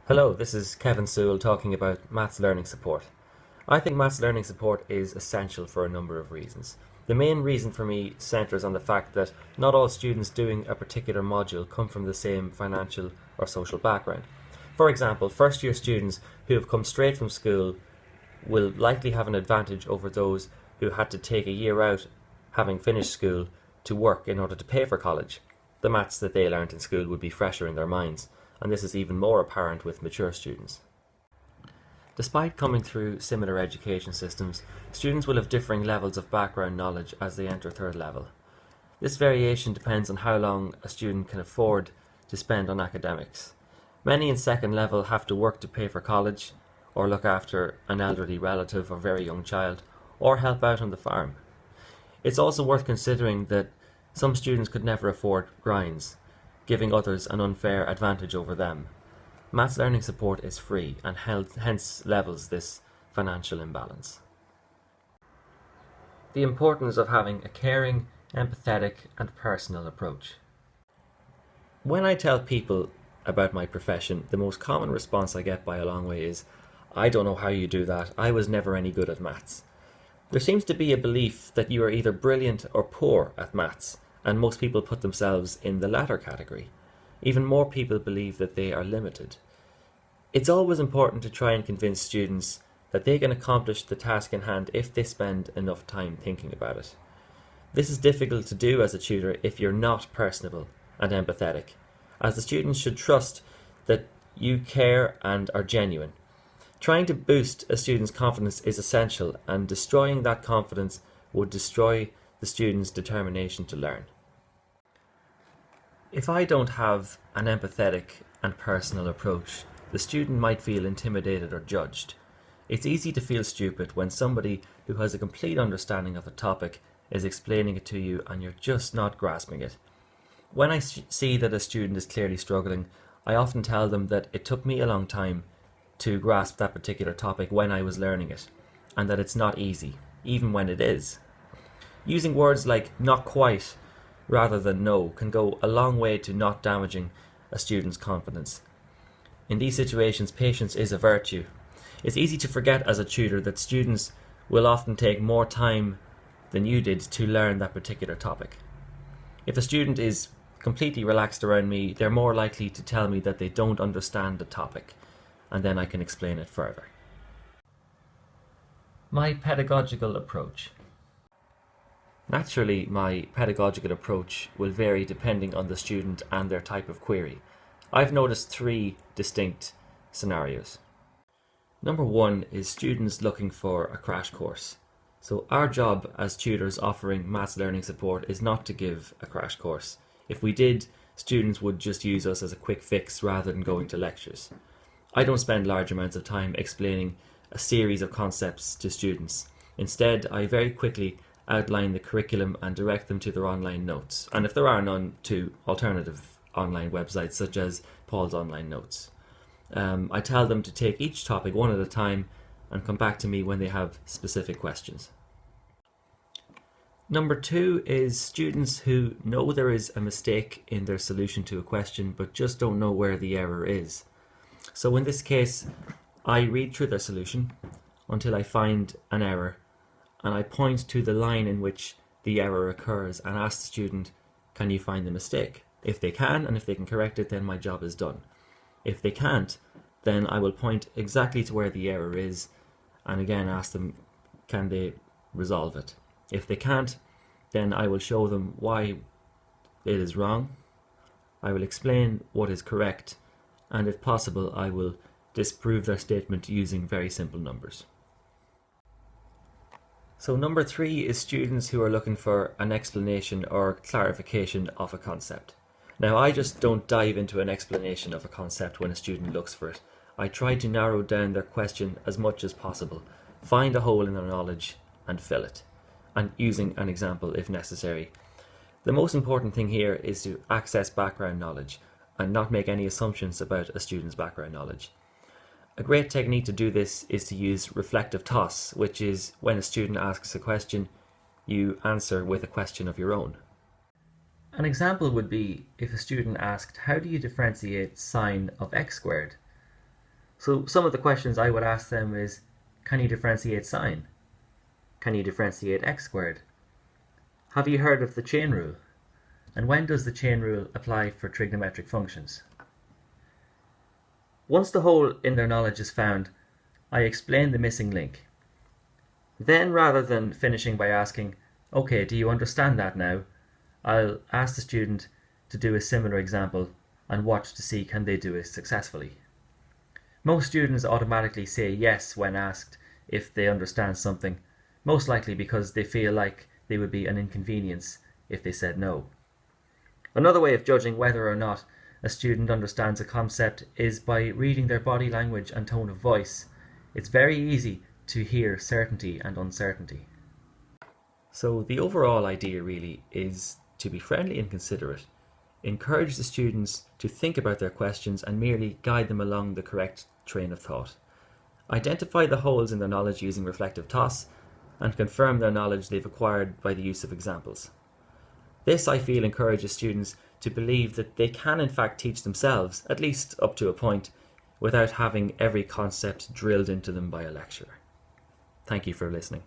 Hello, this is Kevin Sewell talking about maths learning support. I think maths learning support is essential for a number of reasons. The main reason for me centres on the fact that not all students doing a particular module come from the same financial or social background. For example, first year students who have come straight from school will likely have an advantage over those who had to take a year out having finished school to work in order to pay for college. The maths that they learnt in school would be fresher in their minds, and this is even more apparent with mature students. Despite coming through similar education systems, students will have differing levels of background knowledge as they enter third level. This variation depends on how long a student can afford to spend on academics. Many in second level have to work to pay for college, or look after an elderly relative or very young child, or help out on the farm. It's also worth considering that some students could never afford grinds, giving others an unfair advantage over them. Maths learning support is free and hence levels this financial imbalance. The importance of having a caring, empathetic and personal approach. When I tell people about my profession, the most common response I get by a long way is, "I don't know how you do that, I was never any good at maths." There seems to be a belief that you are either brilliant or poor at maths, and most people put themselves in the latter category. Even more people believe that they are limited. It's always important to try and convince students that they can accomplish the task in hand if they spend enough time thinking about it. This is difficult to do as a tutor if you're not personable and empathetic, as the students should trust that you care and are genuine. Trying to boost a student's confidence is essential, and destroying that confidence would destroy the student's determination to learn. If I don't have an empathetic and personal approach, the student might feel intimidated or judged. It's easy to feel stupid when somebody who has a complete understanding of a topic is explaining it to you and you're just not grasping it. When I see that a student is clearly struggling, I often tell them that it took me a long time to grasp that particular topic when I was learning it, and that it's not easy, even when it is. Using words like "not quite" rather than "no" can go a long way to not damaging a student's confidence. In these situations, patience is a virtue. It's easy to forget as a tutor that students will often take more time than you did to learn that particular topic. If a student is completely relaxed around me, they're more likely to tell me that they don't understand the topic, and then I can explain it further. My pedagogical approach. Naturally, my pedagogical approach will vary depending on the student and their type of query. I've noticed three distinct scenarios. Number one is students looking for a crash course. So our job as tutors offering maths learning support is not to give a crash course. If we did, students would just use us as a quick fix rather than going to lectures. I don't spend large amounts of time explaining a series of concepts to students. Instead, I very quickly outline the curriculum and direct them to their online notes, and if there are none, to alternative online websites such as Paul's Online Notes. I tell them to take each topic one at a time and come back to me when they have specific questions. Number two is students who know there is a mistake in their solution to a question but just don't know where the error is. So in this case, I read through their solution until I find an error, and I point to the line in which the error occurs and ask the student, "Can you find the mistake?" If they can, and if they can correct it, then my job is done. If they can't, then I will point exactly to where the error is and again ask them, can they resolve it? If they can't, then I will show them why it is wrong. I will explain what is correct, and if possible, I will disprove their statement using very simple numbers. So number three is students who are looking for an explanation or clarification of a concept. Now, I just don't dive into an explanation of a concept when a student looks for it. I try to narrow down their question as much as possible, find a hole in their knowledge and fill it, and using an example if necessary. The most important thing here is to access background knowledge and not make any assumptions about a student's background knowledge. A great technique to do this is to use reflective toss, which is when a student asks a question, you answer with a question of your own. An example would be if a student asked, "How do you differentiate sine of x squared?" So some of the questions I would ask them is, can you differentiate sine? Can you differentiate x squared? Have you heard of the chain rule? And when does the chain rule apply for trigonometric functions? Once the hole in their knowledge is found, I explain the missing link. Then, rather than finishing by asking, okay, do you understand that now? I'll ask the student to do a similar example and watch to see can they do it successfully. Most students automatically say yes when asked if they understand something, most likely because they feel like they would be an inconvenience if they said no. Another way of judging whether or not a student understands a concept is by reading their body language and tone of voice. It's very easy to hear certainty and uncertainty. So the overall idea really is to be friendly and considerate. Encourage the students to think about their questions and merely guide them along the correct train of thought. Identify the holes in their knowledge using reflective toss and confirm their knowledge they've acquired by the use of examples. This, I feel, encourages students to believe that they can in fact teach themselves, at least up to a point, without having every concept drilled into them by a lecturer. Thank you for listening.